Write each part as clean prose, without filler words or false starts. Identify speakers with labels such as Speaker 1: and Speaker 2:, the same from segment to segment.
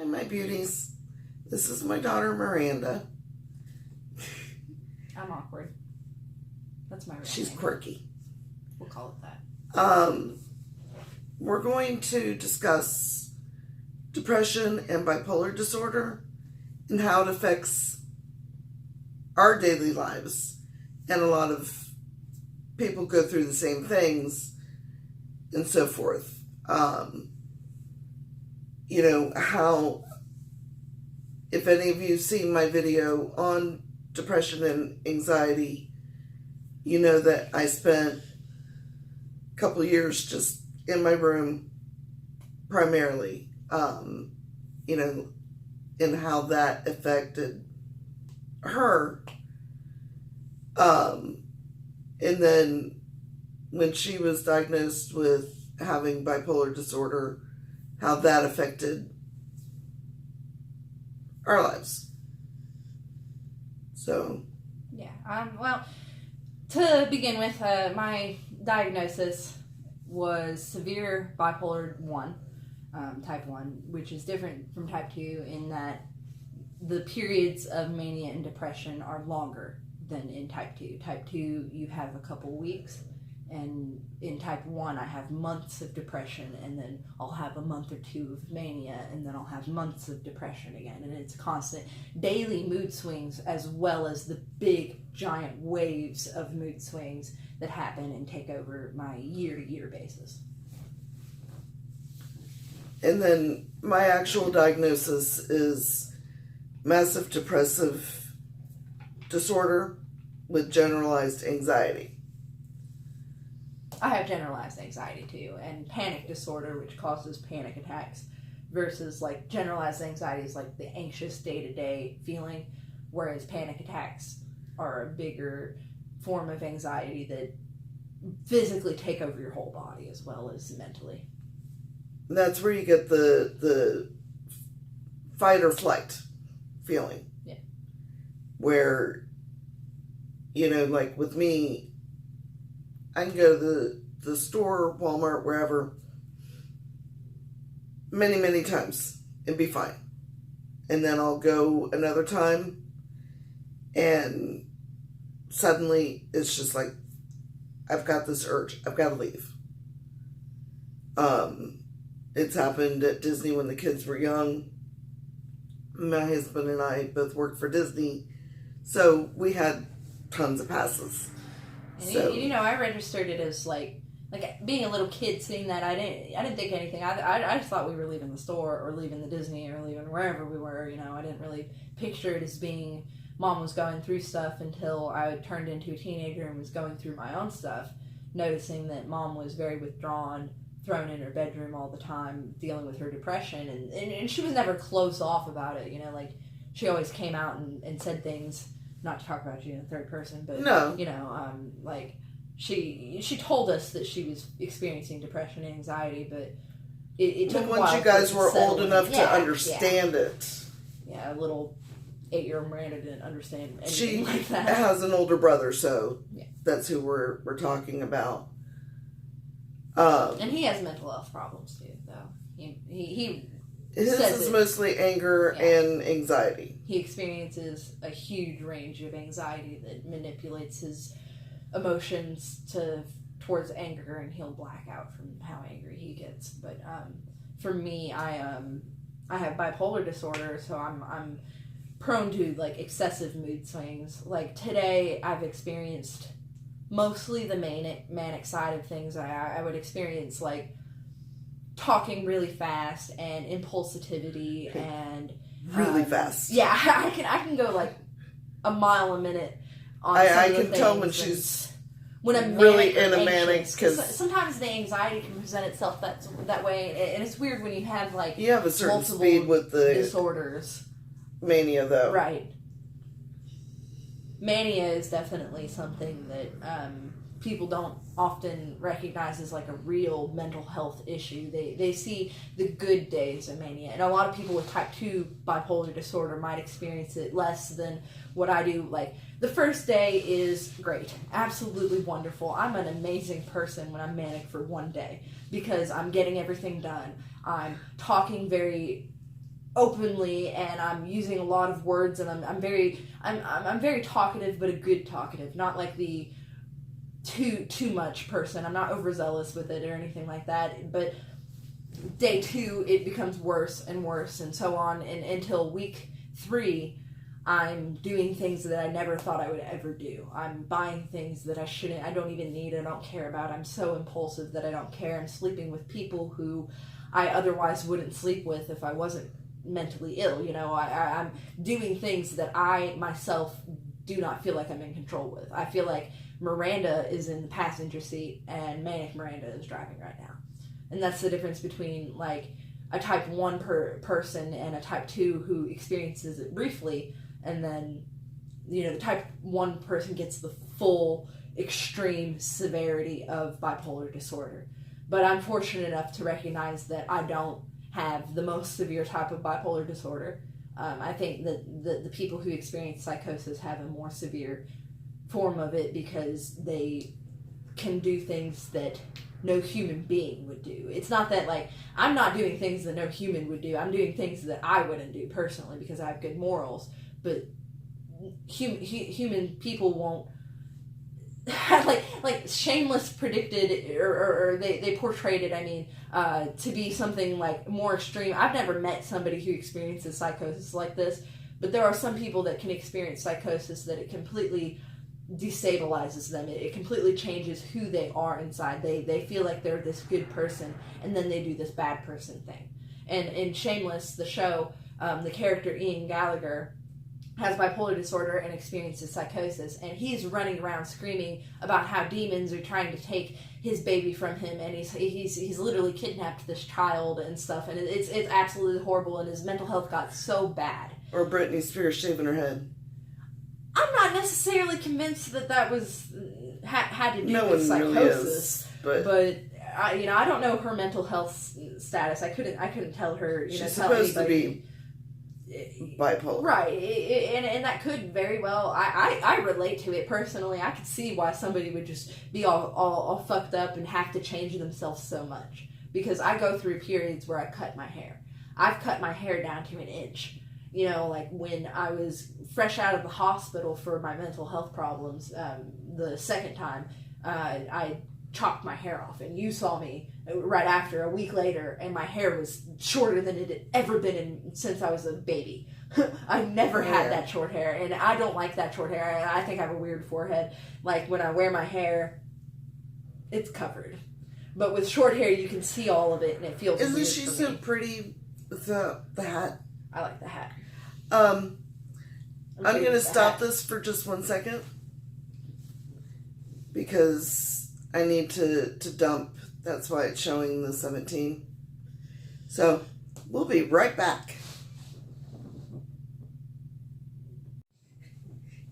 Speaker 1: Hi, my beauties. This is my daughter, Miranda.
Speaker 2: I'm awkward. That's my real
Speaker 1: She's
Speaker 2: name.
Speaker 1: quirky.
Speaker 2: We'll call it that.
Speaker 1: We're going to discuss depression and bipolar disorder and how it affects our daily lives. And a lot of people go through the same things and so forth. You know, how, if any of you have seen my video on depression and anxiety, you know that I spent a couple years just in my room primarily, you know, and how that affected her. And then when she was diagnosed with having bipolar disorder, how that affected our lives. So,
Speaker 2: Yeah. Well, to begin with, my diagnosis was severe bipolar 1, type 1, which is different from type 2 in that the periods of mania and depression are longer than in type 2. Type 2, you have a couple weeks, and in type 1, I have months of depression, and then I'll have a month or two of mania, and then I'll have months of depression again, and it's constant daily mood swings as well as the big giant waves of mood swings that happen and take over my year-to-year basis.
Speaker 1: and then my actual diagnosis is massive depressive disorder with generalized anxiety.
Speaker 2: I have generalized anxiety too, and panic disorder, which causes panic attacks, versus like generalized anxiety is like the anxious day-to-day feeling, whereas panic attacks are a bigger form of anxiety that physically take over your whole body as well as mentally.
Speaker 1: That's where you get the fight or flight feeling.
Speaker 2: Yeah.
Speaker 1: Where, you know, like with me, I can go to the store, Walmart, wherever, many times and be fine. And then I'll go another time and suddenly it's just like, I've got this urge. I've got to leave. It's happened at Disney when the kids were young. My husband and I both worked for Disney, so we had tons of passes.
Speaker 2: And
Speaker 1: So,
Speaker 2: you know, I registered it as like being a little kid, seeing that I didn't think anything. I just thought we were leaving the store or leaving the Disney or leaving wherever we were. You know, I didn't really picture it as being Mom was going through stuff until I turned into a teenager and was going through my own stuff, noticing that Mom was very withdrawn, thrown in her bedroom all the time, dealing with her depression, and she was never closed off about it. You know, like she always came out and said things. Not to talk about you in the third person, but
Speaker 1: no.
Speaker 2: You know, like she told us that she was experiencing depression and anxiety, but it took a while.
Speaker 1: Once you guys were old enough to understand it.
Speaker 2: Yeah, a little 8-year-old Miranda didn't understand anything
Speaker 1: She
Speaker 2: like that.
Speaker 1: has an older brother, so
Speaker 2: yeah.
Speaker 1: That's who we're talking about.
Speaker 2: And he has mental health problems too, though. He
Speaker 1: his is mostly anger and anxiety.
Speaker 2: He experiences a huge range of anxiety that manipulates his emotions towards anger, and he'll black out from how angry he gets. But for me, I have bipolar disorder, so I'm prone to like excessive mood swings. Like today, I've experienced mostly the manic side of things. I would experience like talking really fast and impulsivity and
Speaker 1: really fast.
Speaker 2: Yeah, I can go like a mile a minute on
Speaker 1: I can tell when she's
Speaker 2: when I'm
Speaker 1: really in a manic, because
Speaker 2: sometimes the anxiety can present itself that way, and it's weird when you have like
Speaker 1: you have a certain speed with the
Speaker 2: disorders.
Speaker 1: Mania, though,
Speaker 2: right? Mania is definitely something that people don't often recognize as like a real mental health issue. They see the good days of mania, and a lot of people with type 2 bipolar disorder might experience it less than what I do. Like the first day is great, absolutely wonderful. I'm an amazing person when I'm manic for one day because I'm getting everything done. I'm talking very openly, and I'm using a lot of words, and I'm very talkative, but a good talkative, not like the too much person. I'm not overzealous with it or anything like that. But day 2, it becomes worse and worse, and so on, and until week 3, I'm doing things that I never thought I would ever do. I'm buying things that I don't even need, I don't care about. I'm so impulsive that I don't care. I'm sleeping with people who I otherwise wouldn't sleep with if I wasn't mentally ill. You know, I'm doing things that I myself do not feel like I'm in control with. I feel like Miranda is in the passenger seat and Manic Miranda is driving right now. And that's the difference between like a type 1 person and a type 2 who experiences it briefly, and then, you know, the type 1 person gets the full extreme severity of bipolar disorder. But I'm fortunate enough to recognize that I don't have the most severe type of bipolar disorder. I think that the people who experience psychosis have a more severe form of it because they can do things that no human being would do. It's not that, like, I'm not doing things that no human would do. I'm doing things that I wouldn't do personally because I have good morals. But human people won't. like Shameless predicted, or they portrayed it, I mean, to be something like more extreme. I've never met somebody who experiences psychosis like this, but there are some people that can experience psychosis that it completely destabilizes them. It completely changes who they are inside. They feel like they're this good person, and then they do this bad person thing. And in Shameless, the show, the character Ian Gallagher has bipolar disorder and experiences psychosis, and he's running around screaming about how demons are trying to take his baby from him, and he's literally kidnapped this child and stuff, and it's absolutely horrible, and his mental health got so bad.
Speaker 1: Or Britney Spears shaving her head.
Speaker 2: I'm not necessarily convinced that was had to do
Speaker 1: No
Speaker 2: with
Speaker 1: one
Speaker 2: psychosis,
Speaker 1: really is, but
Speaker 2: I don't know her mental health status. I couldn't tell her.
Speaker 1: She's supposed to be bipolar,
Speaker 2: right? And that could very well. I relate to it personally. I could see why somebody would just be all fucked up and have to change themselves so much, because I go through periods where I cut my hair. I've cut my hair down to an inch. You know, like when I was fresh out of the hospital for my mental health problems, the second time, I chopped my hair off, and you saw me right after, a week later, and my hair was shorter than it had ever been since I was a baby. I never had that short hair, and I don't like that short hair. I think I have a weird forehead. Like when I wear my hair, it's covered. But with short hair, you can see all of it, and it feels weird.
Speaker 1: Isn't she so pretty with the hat?
Speaker 2: I like the hat.
Speaker 1: I'm going to stop this for just 1 second because I need to dump. That's why it's showing the 17. So we'll be right back.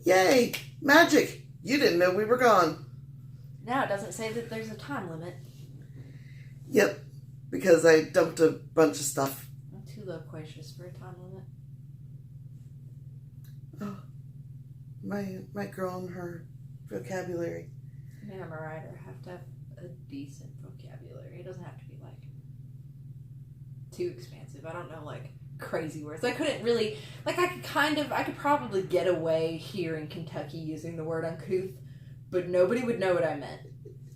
Speaker 1: Yay! Magic! You didn't know we were gone.
Speaker 2: Now it doesn't say that there's a time limit.
Speaker 1: Yep, because I dumped a bunch of stuff.
Speaker 2: I'm too loquacious for a time limit.
Speaker 1: Oh, my girl and her vocabulary.
Speaker 2: I mean, I'm a writer. I have to have a decent vocabulary. It doesn't have to be like too expansive. I don't know, like crazy words. I couldn't really, like, I could probably get away here in Kentucky using the word uncouth, but nobody would know what I meant.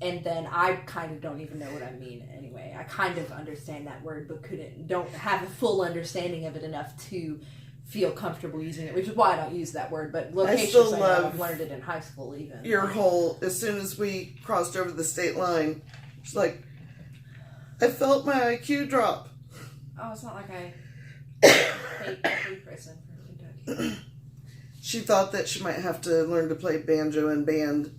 Speaker 2: And then I kind of don't even know what I mean anyway. I kind of understand that word, but don't have a full understanding of it enough to feel comfortable using it, which is why I don't use that word. But loquacious, I've learned it in high school even.
Speaker 1: Your whole, as soon as we crossed over the state line, it's like, I felt my IQ drop.
Speaker 2: Oh, it's not like I hate every person from Kentucky.
Speaker 1: She thought that she might have to learn to play banjo and band.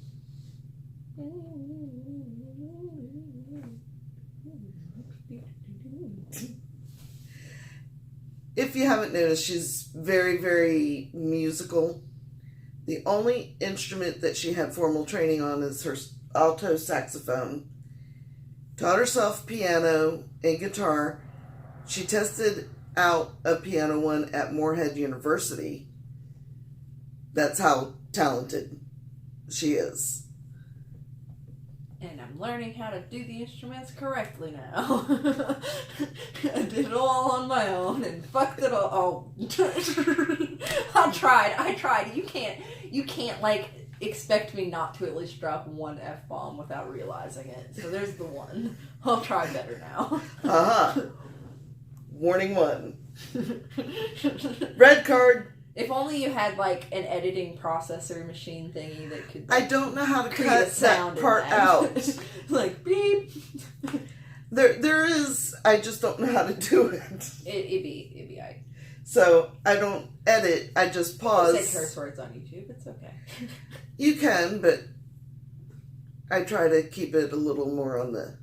Speaker 1: If you haven't noticed, she's very, very musical. The only instrument that she had formal training on is her alto saxophone. Taught herself piano and guitar. She tested out a piano one at Morehead University. That's how talented she is.
Speaker 2: And I'm learning how to do the instruments correctly now. I did it all on my own and fucked it all. Oh. I tried. You can't like expect me not to at least drop one F-bomb without realizing it. So there's the one. I'll try better now.
Speaker 1: Warning 1. Red card.
Speaker 2: If only you had like an editing processor machine thingy that could.
Speaker 1: I don't know how to cut that part out.
Speaker 2: Like beep.
Speaker 1: There is. I just don't know how to do it.
Speaker 2: It'd be alright.
Speaker 1: So I don't edit. I just pause.
Speaker 2: Say curse words on YouTube. It's okay.
Speaker 1: You can, but I try to keep it a little more on the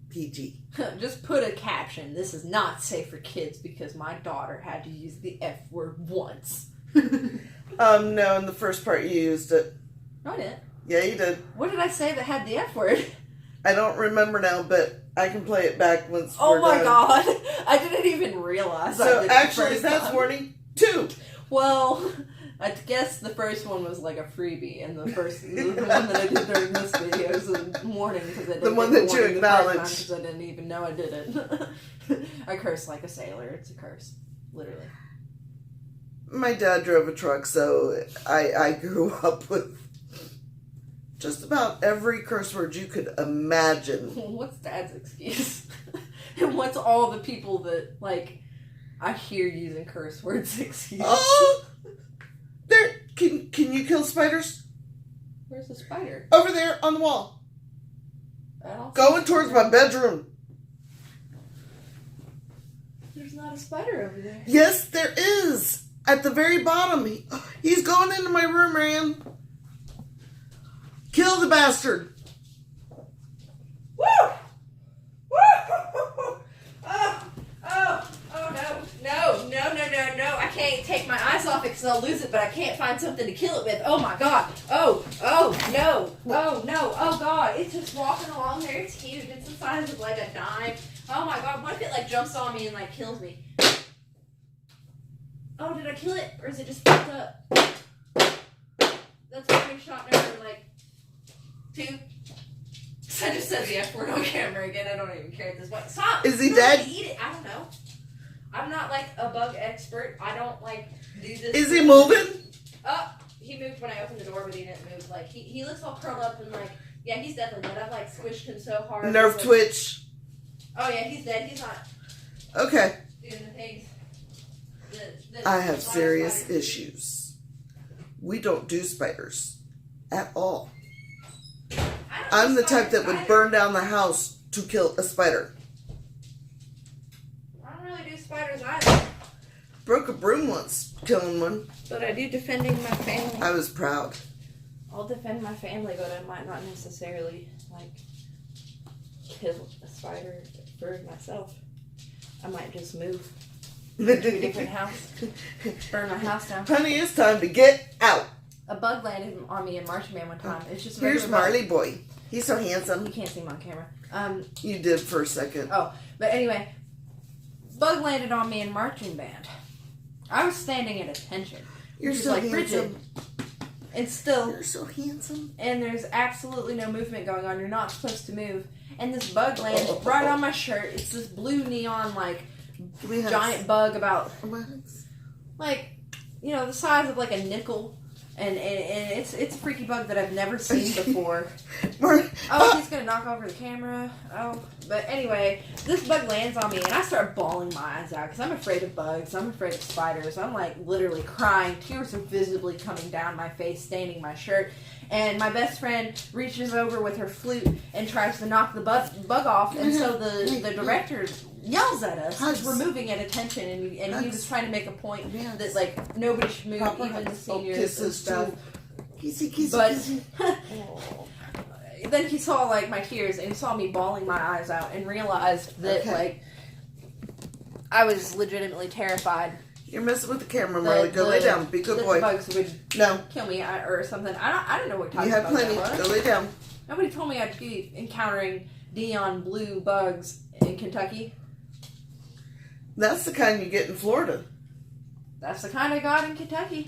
Speaker 1: PG.
Speaker 2: Just put a caption. This is not safe for kids because my daughter had to use the F word once.
Speaker 1: No, in the first part you used it.
Speaker 2: No, I didn't.
Speaker 1: Yeah, you did.
Speaker 2: What did I say that had the F word?
Speaker 1: I don't remember now, but I can play it back once
Speaker 2: Oh
Speaker 1: we're
Speaker 2: my
Speaker 1: done.
Speaker 2: God. I didn't even realize
Speaker 1: So
Speaker 2: I did
Speaker 1: actually,
Speaker 2: the
Speaker 1: that's
Speaker 2: time.
Speaker 1: warning 2.
Speaker 2: Well, I guess the first one was like a freebie, and the one that I did during this video is a warning because I didn't
Speaker 1: The one
Speaker 2: get
Speaker 1: that you
Speaker 2: warning
Speaker 1: acknowledged.
Speaker 2: because I didn't even know I did it. I curse like a sailor. It's a curse, literally.
Speaker 1: My dad drove a truck, so I grew up with just about every curse word you could imagine.
Speaker 2: What's Dad's excuse? And what's all the people that like I hear using curse words excuse?
Speaker 1: Oh, there! Can you kill spiders?
Speaker 2: Where's the spider?
Speaker 1: Over there on the wall.
Speaker 2: I don't
Speaker 1: Going
Speaker 2: see a
Speaker 1: towards
Speaker 2: spider.
Speaker 1: my bedroom.
Speaker 2: There's not a spider over there.
Speaker 1: Yes, there is. At the very bottom. He's going into my room, Ryan. Kill the bastard.
Speaker 2: Woo! Woo! No. I can't take my eyes off it because I'll lose it, but I can't find something to kill it with. Oh my God. Oh, no. Oh God. It's just walking along there. It's huge. It's the size of like a dime. Oh my God. What if it like jumps on me and like kills me? Oh, did I kill it? Or is it just fucked up? That's warning shot number like 2. I just said the F word on camera again. I don't even care at this point. Stop!
Speaker 1: Is he
Speaker 2: No,
Speaker 1: dead?
Speaker 2: Eat it. I don't know. I'm not like a bug expert. I don't like do this.
Speaker 1: Is he moving?
Speaker 2: Oh, he moved when I opened the door, but he didn't move. Like he looks all curled up and like, yeah, he's definitely dead. I've like squished him so hard.
Speaker 1: Nerve
Speaker 2: like,
Speaker 1: twitch.
Speaker 2: Oh yeah, he's dead. He's not
Speaker 1: Okay.
Speaker 2: doing the things.
Speaker 1: I have serious issues. We don't do spiders at all. I'm the type that would burn down the house to kill a spider.
Speaker 2: I don't really do spiders either.
Speaker 1: Broke a broom once, killing one.
Speaker 2: But I do defending my family.
Speaker 1: I was proud.
Speaker 2: I'll defend my family, but I might not necessarily like kill a spider for myself. I might just move to a different house, burn my house down.
Speaker 1: Honey, it's time to get out.
Speaker 2: A bug landed on me in Marching Band one time. It's just a
Speaker 1: Here's
Speaker 2: regular bug.
Speaker 1: Marley boy. He's so handsome.
Speaker 2: You can't see him on camera.
Speaker 1: You did for a second.
Speaker 2: Oh, but anyway, bug landed on me in Marching Band. I was standing at attention.
Speaker 1: You're
Speaker 2: which is
Speaker 1: so
Speaker 2: like
Speaker 1: handsome.
Speaker 2: rigid. And still,
Speaker 1: You're so handsome.
Speaker 2: and there's absolutely no movement going on. You're not supposed to move. And this bug lands right on my shirt. It's this blue neon, like, giant bug about, like, you know, the size of like a nickel. And it's a freaky bug that I've never seen before. Oh, he's gonna knock over the camera. Oh, but anyway, this bug lands on me, and I start bawling my eyes out because I'm afraid of bugs. I'm afraid of spiders. I'm like literally crying. Tears are visibly coming down my face, staining my shirt. And my best friend reaches over with her flute and tries to knock the bug off. And so the director yells at us because we're moving at attention, and he was trying to make a point that like nobody should move, even the seniors and stuff. But then he saw like my tears, and he saw me bawling my eyes out, and realized that like I was legitimately terrified.
Speaker 1: You're messing with the camera, Marley. Go lay down. Be a good boy.
Speaker 2: The bugs would kill me or something. I don't know what type
Speaker 1: You
Speaker 2: of
Speaker 1: have
Speaker 2: bugs
Speaker 1: plenty.
Speaker 2: that was.
Speaker 1: Go lay down.
Speaker 2: Nobody told me I'd be encountering neon blue bugs in Kentucky.
Speaker 1: That's the kind you get in Florida.
Speaker 2: That's the kind I got in Kentucky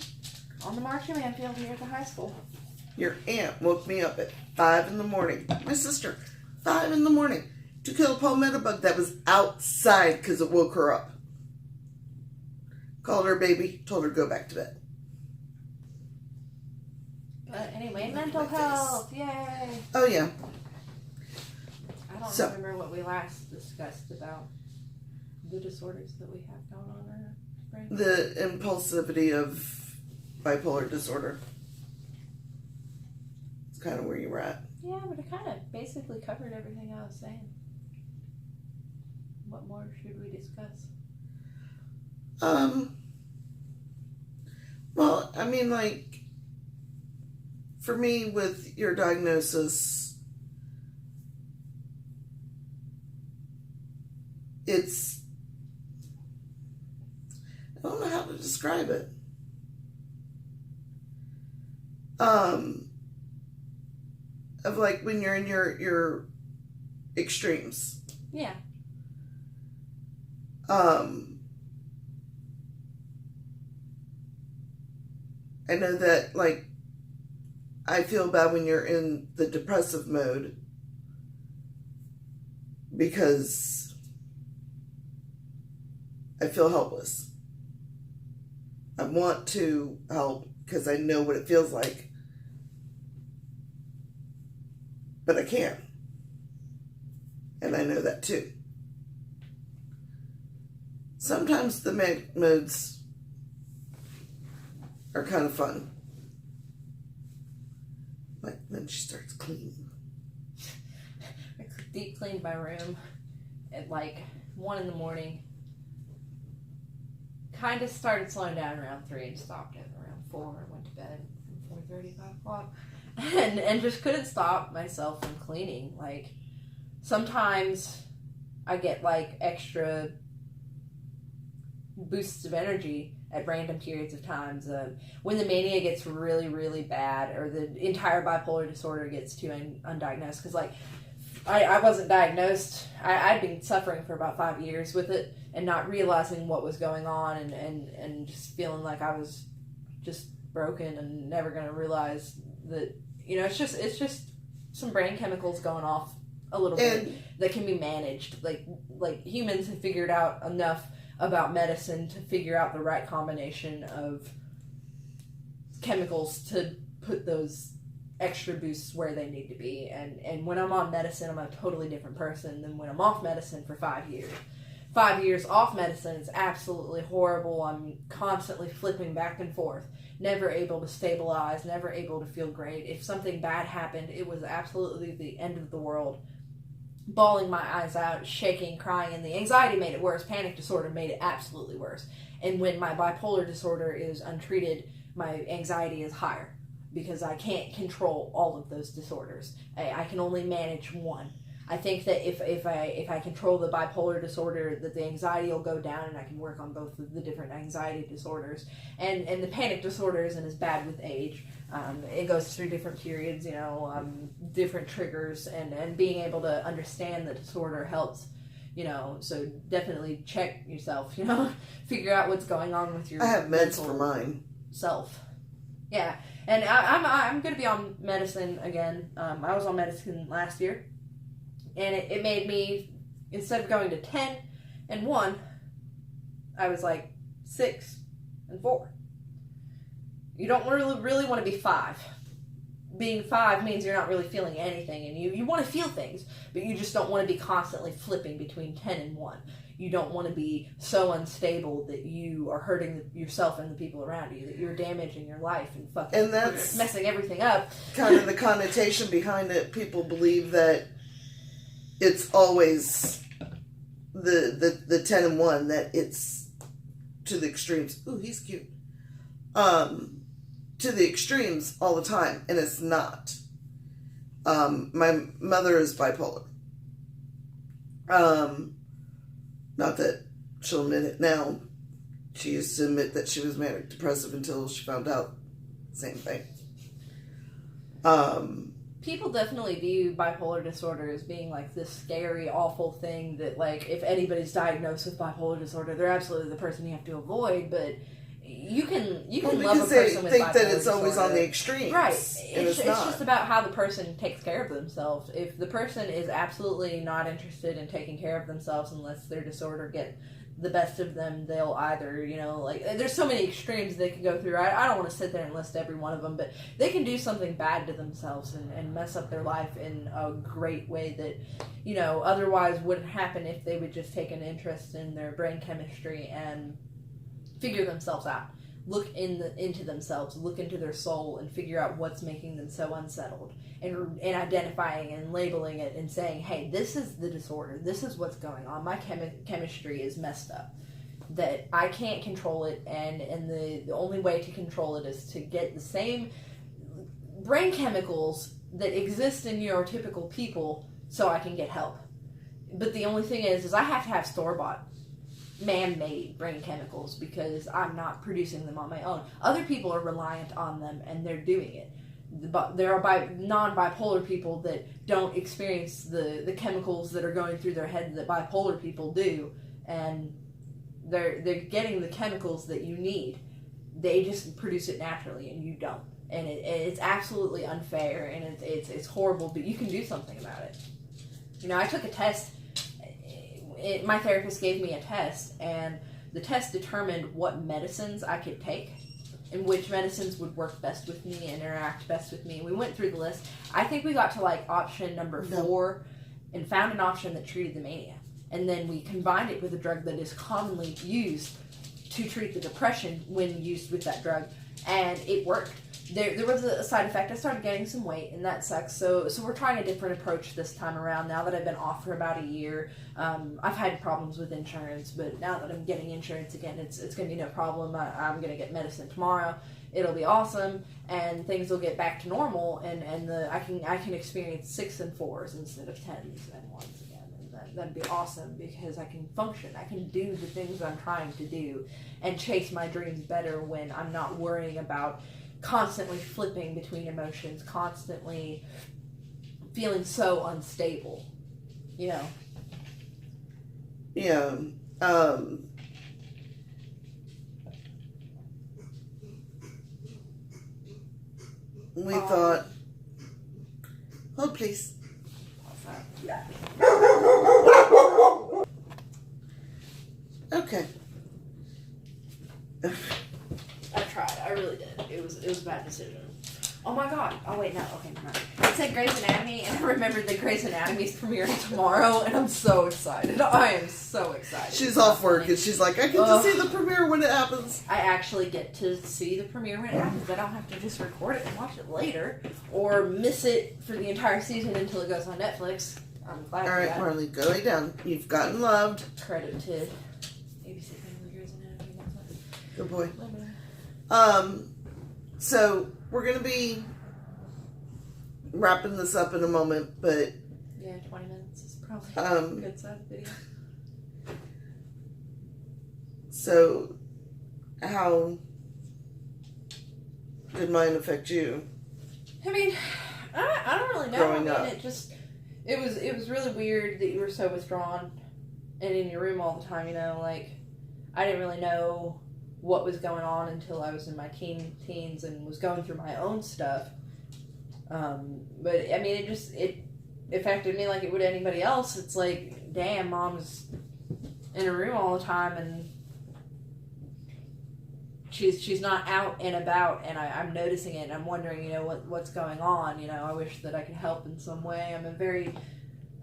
Speaker 2: on the marching band field here at the high school.
Speaker 1: Your aunt woke me up at 5 in the morning. My sister, 5 in the morning, to kill a palmetto bug that was outside because it woke her up. Called her baby, told her to go back to bed.
Speaker 2: But anyway, mental health, yay!
Speaker 1: Oh yeah.
Speaker 2: I don't remember what we last discussed about the disorders that we have going on in our brain.
Speaker 1: The impulsivity of bipolar disorder. It's kind of where you were at.
Speaker 2: Yeah, but it kind of basically covered everything I was saying. What more should we discuss?
Speaker 1: Well, I mean, like, for me, with your diagnosis, it's, I don't know how to describe it. Of like when you're in your extremes.
Speaker 2: Yeah.
Speaker 1: I know that, like, I feel bad when you're in the depressive mode because I feel helpless. I want to help because I know what it feels like, but I can't. And I know that too. Sometimes the modes are kind of fun. Like when she starts cleaning.
Speaker 2: I deep cleaned my room at like 1 in the morning. Kind of started slowing down around 3 and stopped at around 4. I went to bed from 4:30, 5 o'clock. And just couldn't stop myself from cleaning. Like, sometimes I get like extra boosts of energy at random periods of times. When the mania gets really, really bad, or the entire bipolar disorder gets too undiagnosed. Because, like, I wasn't diagnosed. I'd been suffering for about 5 years with it and not realizing what was going on and just feeling like I was just broken and never going to realize that, you know, it's just some brain chemicals going off a little bit that can be managed. Like humans have figured out enough about medicine to figure out the right combination of chemicals to put those extra boosts where they need to be. And when I'm on medicine, I'm a totally different person than when I'm off medicine for 5 years. 5 years off medicine is absolutely horrible. I'm constantly flipping back and forth, never able to stabilize, never able to feel great. If something bad happened, it was absolutely the end of the world. Bawling my eyes out, shaking, crying, and the anxiety made it worse. Panic disorder made it absolutely worse. And when my bipolar disorder is untreated, my anxiety is higher because I can't control all of those disorders. I can only manage one. I think that if I control the bipolar disorder, that the anxiety will go down and I can work on both of the different anxiety disorders. And the panic disorder isn't as bad with age. It goes through different periods, you know, different triggers, and being able to understand the disorder helps, you know. So definitely check yourself, you know, figure out what's going on with your.
Speaker 1: I have meds for mine.
Speaker 2: Self. Yeah, and I'm going to be on medicine again. I was on medicine last year, and it made me, instead of going to 10 and 1, I was like 6 and 4. You don't really want to be 5. Being 5 means you're not really feeling anything, and you want to feel things, but you just don't want to be constantly flipping between 10 and 1. You don't want to be so unstable that you are hurting yourself and the people around you, that you're damaging your life and fucking
Speaker 1: and that's
Speaker 2: messing everything up.
Speaker 1: Kind of the connotation behind it. People believe that it's always the 10 and 1, that it's to the extremes. Ooh, he's cute. To the extremes all the time, and it's not. My mother is bipolar. Not that she'll admit it now. She used to admit that she was manic depressive until she found out the same thing.
Speaker 2: People definitely view bipolar disorder as being like this scary, awful thing that, like, if anybody's diagnosed with bipolar disorder, they're absolutely the person you have to avoid. But You can
Speaker 1: Well,
Speaker 2: love a
Speaker 1: because they
Speaker 2: person with
Speaker 1: think
Speaker 2: bipolar
Speaker 1: that it's always
Speaker 2: disorder.
Speaker 1: on the extremes.
Speaker 2: Right.
Speaker 1: And
Speaker 2: It's
Speaker 1: not.
Speaker 2: just about how the person takes care of themselves. If the person is absolutely not interested in taking care of themselves unless their disorder get the best of them, they'll either, like, there's so many extremes they can go through. I don't want to sit there and list every one of them, but they can do something bad to themselves and mess up their life in a great way that, otherwise wouldn't happen if they would just take an interest in their brain chemistry and figure themselves out. Look into themselves, look into their soul, and figure out what's making them so unsettled, and identifying and labeling it and saying, hey, this is the disorder, this is what's going on, my chemistry is messed up, that I can't control it, and the only way to control it is to get the same brain chemicals that exist in neurotypical people so I can get help. But the only thing is I have to have store-bought man-made brain chemicals because I'm not producing them on my own. Other people are reliant on them and they're doing it. There are non-bipolar people that don't experience the chemicals that are going through their head that bipolar people do, and they're getting the chemicals that you need. They just produce it naturally and you don't. And it's absolutely unfair, and it's horrible, but you can do something about it. I took a test. My therapist gave me a test, and the test determined what medicines I could take and which medicines would work best with me and interact best with me. We went through the list. I think we got to option number 4 and found an option that treated the mania. And then we combined it with a drug that is commonly used to treat the depression when used with that drug, and it worked. There was a side effect. I started gaining some weight, and that sucks. So we're trying a different approach this time around. Now that I've been off for about a year, I've had problems with insurance, but now that I'm getting insurance again, it's going to be no problem. I'm going to get medicine tomorrow. It'll be awesome, and things will get back to normal, and I can experience 6 and 4s instead of 10s and 1s again. And that'd be awesome because I can function. I can do the things I'm trying to do and chase my dreams better when I'm not worrying about constantly flipping between emotions, constantly feeling so unstable,
Speaker 1: Yeah. We thought, hold please.
Speaker 2: Yeah.
Speaker 1: Okay.
Speaker 2: I tried. I really did. It was a bad decision. Oh my god. Oh wait, no. Okay, never mind. It said Grey's Anatomy, and I remembered that Grey's Anatomy's premiering tomorrow, and I'm so excited. I am so excited.
Speaker 1: She's off work, and she's like, I get to see the premiere when it happens.
Speaker 2: I actually get to see the premiere when it happens. I don't have to just record it and watch it later, or miss it for the entire season until it goes on Netflix. I'm glad.
Speaker 1: All right, Marley, go lay down. You've gotten loved.
Speaker 2: Credit to ABC Family, Grey's Anatomy.
Speaker 1: Good boy. So we're gonna be wrapping this up in a moment, but
Speaker 2: yeah, 20 minutes is probably a good size video.
Speaker 1: So, how did mine affect you?
Speaker 2: I mean, I don't really know.
Speaker 1: Growing up.
Speaker 2: It was really weird that you were so withdrawn and in your room all the time. I didn't really know what was going on until I was in my teens and was going through my own stuff. But I mean, it affected me like it would anybody else. It's like, damn, mom's in a room all the time and she's not out and about, and I'm noticing it and I'm wondering, what's going on. I wish that I could help in some way. I'm a very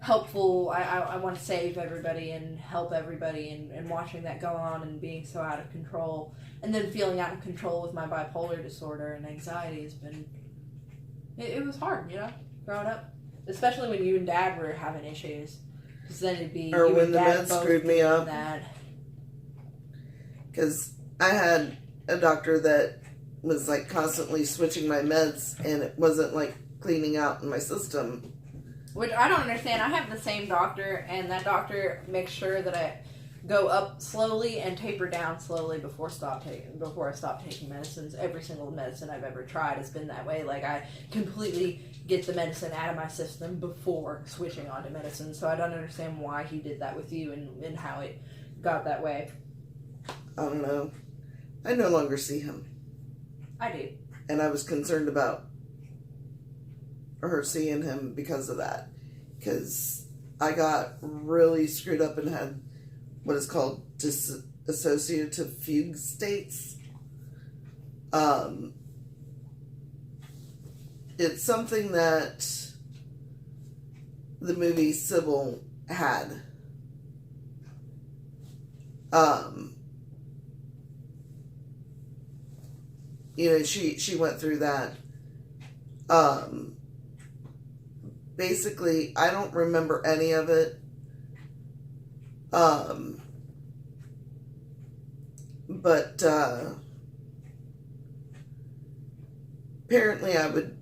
Speaker 2: helpful, I want to save everybody and help everybody, and watching that go on and being so out of control, and then feeling out of control with my bipolar disorder and anxiety has been, it was hard, growing up, especially when you and Dad were having issues, because then it'd be,
Speaker 1: or
Speaker 2: you
Speaker 1: when
Speaker 2: and
Speaker 1: the
Speaker 2: Dad
Speaker 1: meds
Speaker 2: both
Speaker 1: screwed me up. Because I had a doctor that was constantly switching my meds, and it wasn't cleaning out in my system.
Speaker 2: Which I don't understand. I have the same doctor, and that doctor makes sure that I go up slowly and taper down slowly before I stop taking medicines. Every single medicine I've ever tried has been that way. I completely get the medicine out of my system before switching on to medicine. So I don't understand why he did that with you and how it got that way.
Speaker 1: I don't know. I no longer see him.
Speaker 2: I do.
Speaker 1: And I was concerned about her seeing him because of that. Because I got really screwed up and had what is called dissociative fugue states. It's something that the movie Sybil had. She went through that. Basically, I don't remember any of it. But apparently I would,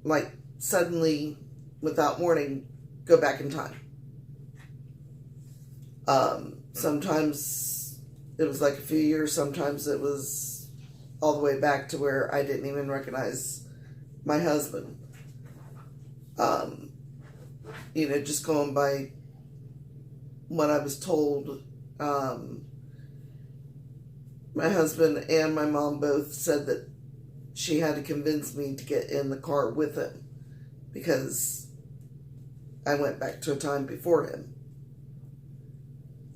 Speaker 1: like, suddenly, without warning, go back in time. Sometimes it was like a few years, sometimes it was all the way back to where I didn't even recognize my husband. Just going by what I was told. My husband and my mom both said that she had to convince me to get in the car with him because I went back to a time before him.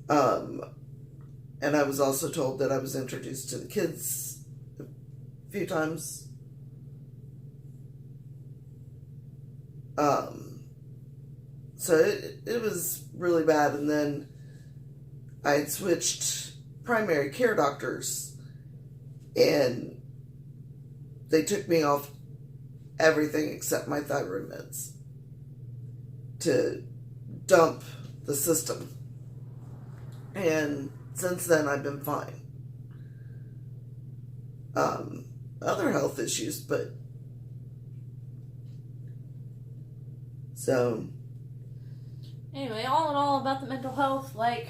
Speaker 1: And I was also told that I was introduced to the kids a few times. So it was really bad. And then I had switched primary care doctors, and they took me off everything except my thyroid meds to dump the system. And since then, I've been fine. Other health issues, but so
Speaker 2: anyway, all in all, about the mental health, like,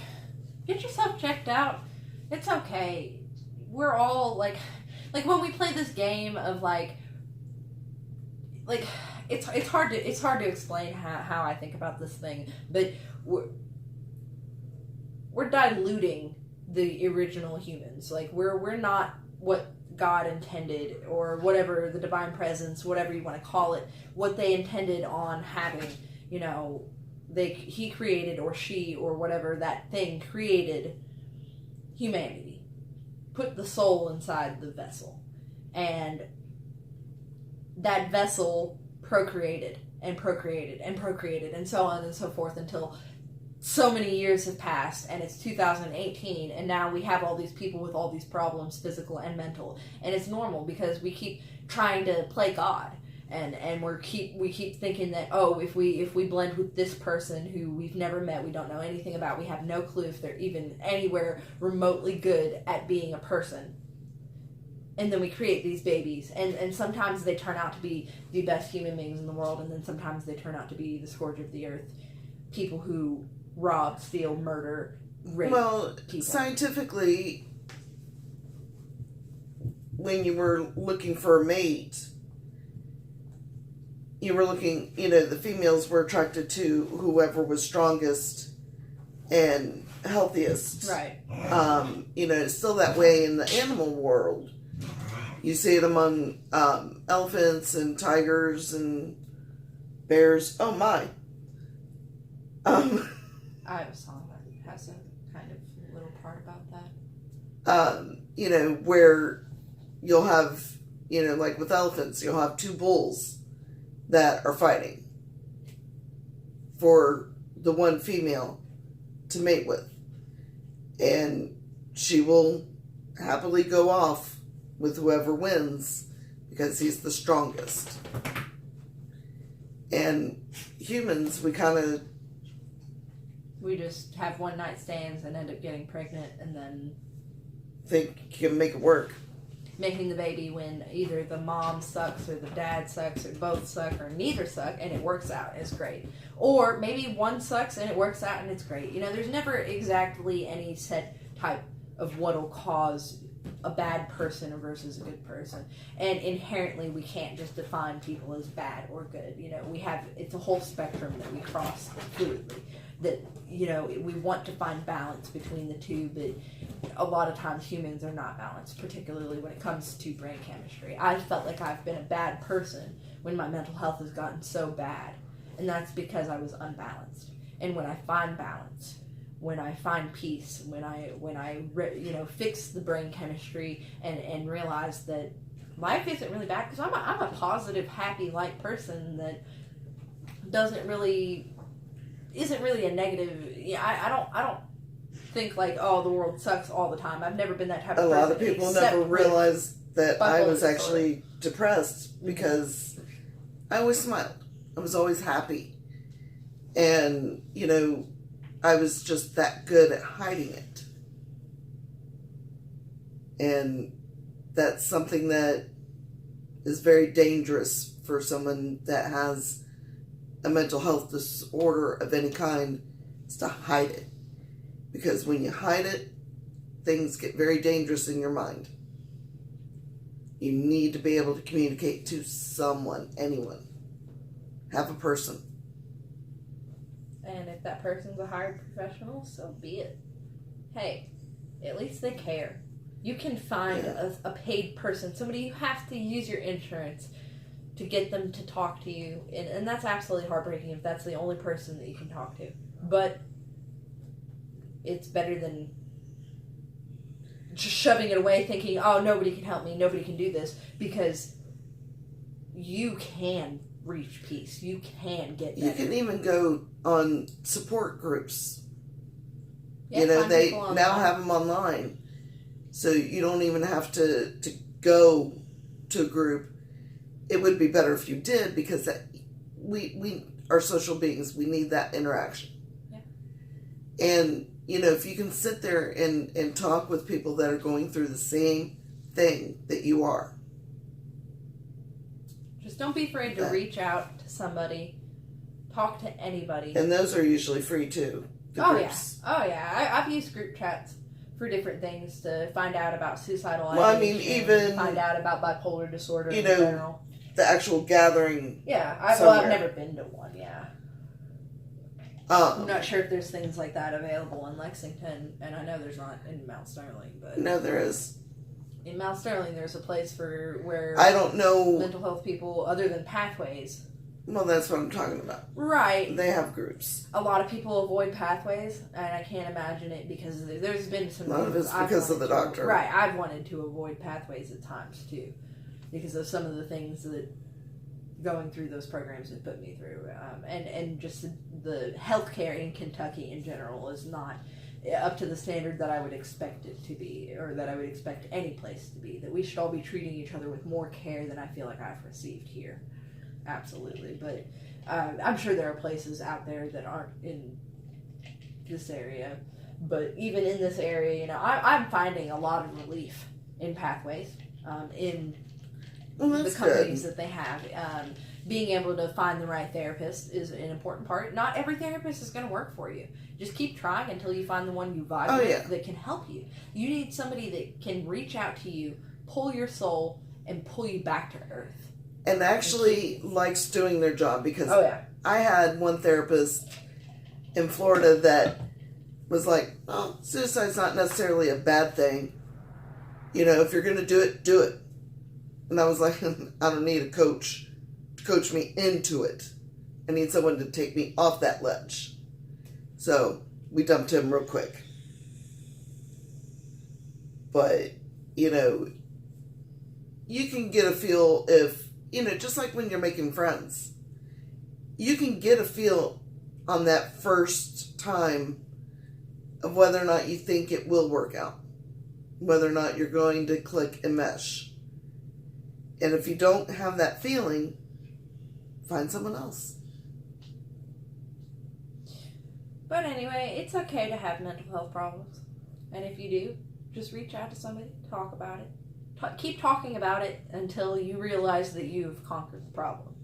Speaker 2: get yourself checked out. It's okay. We're all like when we play this game of like it's hard to explain how I think about this thing, but we're diluting the original humans. Like we're not what God intended, or whatever, the divine presence, whatever you want to call it, what they intended on having. He created, or she, or whatever that thing created, humanity, put the soul inside the vessel, and that vessel procreated and procreated and procreated and so on and so forth until so many years have passed, and it's 2018, and now we have all these people with all these problems, physical and mental, and it's normal because we keep trying to play God. And we keep thinking that, if we blend with this person who we've never met, we don't know anything about, we have no clue if they're even anywhere remotely good at being a person, and then we create these babies, and sometimes they turn out to be the best human beings in the world, and then sometimes they turn out to be the scourge of the earth, people who rob, steal, murder, rape people.
Speaker 1: Scientifically, when you were looking for a mate, you were looking, the females were attracted to whoever was strongest and healthiest.
Speaker 2: Right.
Speaker 1: It's still that way in the animal world. You see it among elephants and tigers and bears. Oh my.
Speaker 2: I have a song that has a kind of little part about that.
Speaker 1: Where you'll have, like with elephants, you'll have two bulls that are fighting for the one female to mate with. And she will happily go off with whoever wins because he's the strongest. And humans,
Speaker 2: we just have one night stands and end up getting pregnant and then
Speaker 1: think you can make it work.
Speaker 2: Making the baby when either the mom sucks or the dad sucks or both suck or neither suck, and it works out. It's great. Or maybe one sucks and it works out and it's great. There's never exactly any set type of what'll cause a bad person versus a good person. And inherently we can't just define people as bad or good. It's a whole spectrum that we cross fluidly. That we want to find balance between the two, but a lot of times humans are not balanced, particularly when it comes to brain chemistry. I felt like I've been a bad person when my mental health has gotten so bad, and that's because I was unbalanced. And when I find balance, when I find peace, when I fix the brain chemistry and realize that life isn't really bad, because I'm a positive, happy, light person that isn't really a negative. I don't think like, oh, the world sucks all the time. I've never been that type of person.
Speaker 1: A lot of people never realized that I was actually depressed because I always smiled. I was always happy. And, I was just that good at hiding it. And that's something that is very dangerous for someone that has a mental health disorder of any kind, is to hide it. Because when you hide it, things get very dangerous in your mind. You need to be able to communicate to someone, anyone. Have a person.
Speaker 2: And if that person's a hired professional, so be it. Hey, at least they care. You can find a paid person, somebody you have to use your insurance to get them to talk to you. And that's absolutely heartbreaking if that's the only person that you can talk to. But it's better than just shoving it away thinking, oh, nobody can help me, nobody can do this, because you can reach peace. You can get better.
Speaker 1: You can even go on support groups.
Speaker 2: Yeah,
Speaker 1: they now have them online. So you don't even have to go to a group. It would be better if you did, because we are social beings. We need that interaction.
Speaker 2: Yeah.
Speaker 1: And, if you can sit there and talk with people that are going through the same thing that you are.
Speaker 2: Just don't be afraid to reach out to somebody. Talk to anybody.
Speaker 1: And those are usually free too. Groups.
Speaker 2: Yeah. I've used group chats for different things to find out about suicidal ideation.
Speaker 1: Well, I mean, even
Speaker 2: find out about bipolar disorder in general.
Speaker 1: The actual gathering.
Speaker 2: Yeah, I've never been to one. Yeah, I'm not sure if there's things like that available in Lexington, and I know there's not in Mount Sterling. But
Speaker 1: no, there is.
Speaker 2: In Mount Sterling, there's a place where
Speaker 1: I don't know
Speaker 2: mental health people, other than Pathways.
Speaker 1: Well, that's what I'm talking about.
Speaker 2: Right.
Speaker 1: They have groups.
Speaker 2: A lot of people avoid Pathways, and I can't imagine it because there's been some...
Speaker 1: A lot of it's because of the doctor.
Speaker 2: Right. I've wanted to avoid Pathways at times, too, because of some of the things that going through those programs have put me through. And just the healthcare in Kentucky in general is not up to the standard that I would expect it to be, or that I would expect any place to be. That we should all be treating each other with more care than I feel like I've received here. Absolutely. But I'm sure there are places out there that aren't in this area. But even in this area, I'm finding a lot of relief in Pathways, in the companies that they have. Being able to find the right therapist is an important part. Not every therapist is going to work for you. Just keep trying until you find the one you vibe with that can help you. You need somebody that can reach out to you, pull your soul, and pull you back to earth.
Speaker 1: And actually likes doing their job, because I had one therapist in Florida that was like, oh, suicide's not necessarily a bad thing. If you're going to do it, do it. And I was like, I don't need a coach to coach me into it. I need someone to take me off that ledge. So we dumped him real quick. But, you can get a feel if, just like when you're making friends, you can get a feel on that first time of whether or not you think it will work out, whether or not you're going to click and mesh. And if you don't have that feeling, find someone else.
Speaker 2: But anyway, it's okay to have mental health problems. And if you do, just reach out to somebody, talk about it. Keep talking about it until you realize that you've conquered the problem.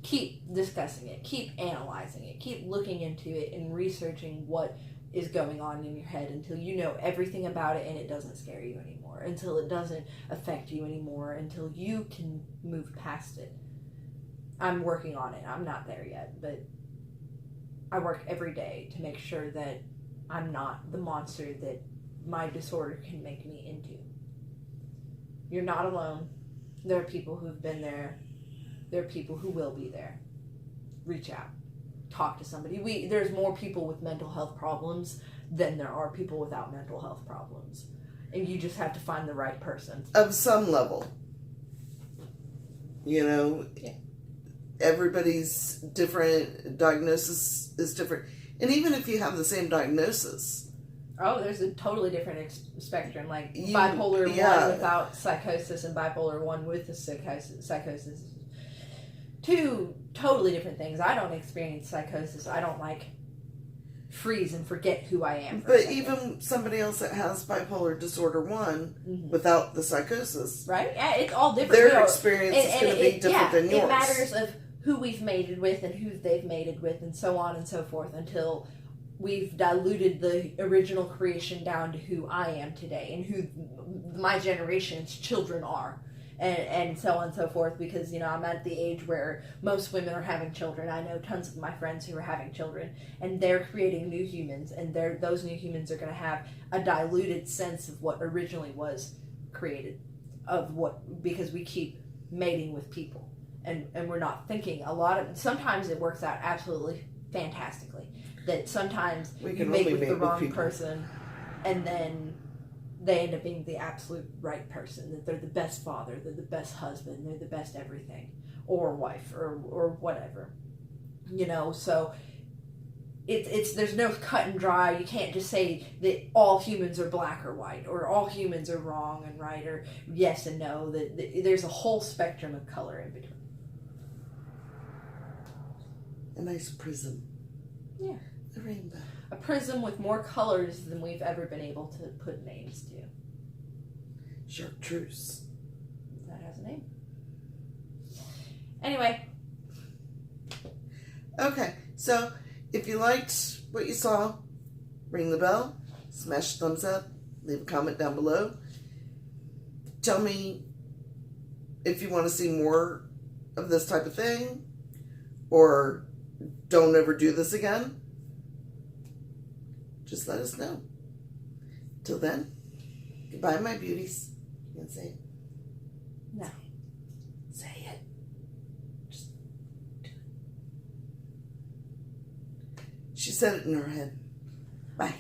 Speaker 2: Keep discussing it. Keep analyzing it. Keep looking into it and researching what is going on in your head until you know everything about it and it doesn't scare you anymore. Until it doesn't affect you anymore. Until you can move past it. I'm working on it. I'm not there yet, but I work every day to make sure that I'm not the monster that my disorder can make me into. You're not alone. There are people who've been there. There are people who will be there. Reach out. Talk to somebody. There's more people with mental health problems than there are people without mental health problems. And you just have to find the right person.
Speaker 1: Of some level. You know,
Speaker 2: yeah.
Speaker 1: Everybody's different, diagnosis is different. And even if you have the same diagnosis.
Speaker 2: Oh, there's a totally different spectrum. Like bipolar 1 without psychosis and bipolar 1 with the psychosis. Two totally different things. I don't experience psychosis. I don't freeze and forget who I am.
Speaker 1: But even somebody else that has bipolar disorder 1 without the psychosis.
Speaker 2: Right? Yeah, it's all different.
Speaker 1: Their experience is going to be different than yours.
Speaker 2: It matters of who we've mated with and who they've mated with and so on and so forth until we've diluted the original creation down to who I am today and who my generation's children are. And so on and so forth, because, you know, I'm at the age where most women are having children. I know tons of my friends who are having children, and they're creating new humans, and those new humans are going to have a diluted sense of what originally was created, because we keep mating with people, and we're not thinking sometimes it works out absolutely fantastically, that sometimes you mate with the wrong person, and then they end up being the absolute right person, that they're the best father, they're the best husband, they're the best everything, or wife, or whatever. You know, so there's no cut and dry. You can't just say that all humans are black or white, or all humans are wrong and right, or yes and no. That there's a whole spectrum of color in between.
Speaker 1: A nice prism.
Speaker 2: Yeah.
Speaker 1: A rainbow.
Speaker 2: A prism with more colors than we've ever been able to put names to.
Speaker 1: Chartreuse.
Speaker 2: That has a name. Anyway.
Speaker 1: Okay, so if you liked what you saw, ring the bell, smash the thumbs up, leave a comment down below. Tell me if you want to see more of this type of thing, or don't ever do this again. Just let us know. Till then, goodbye, my beauties. You can say it.
Speaker 2: No.
Speaker 1: Say it. Just do it. She said it in her head. Bye.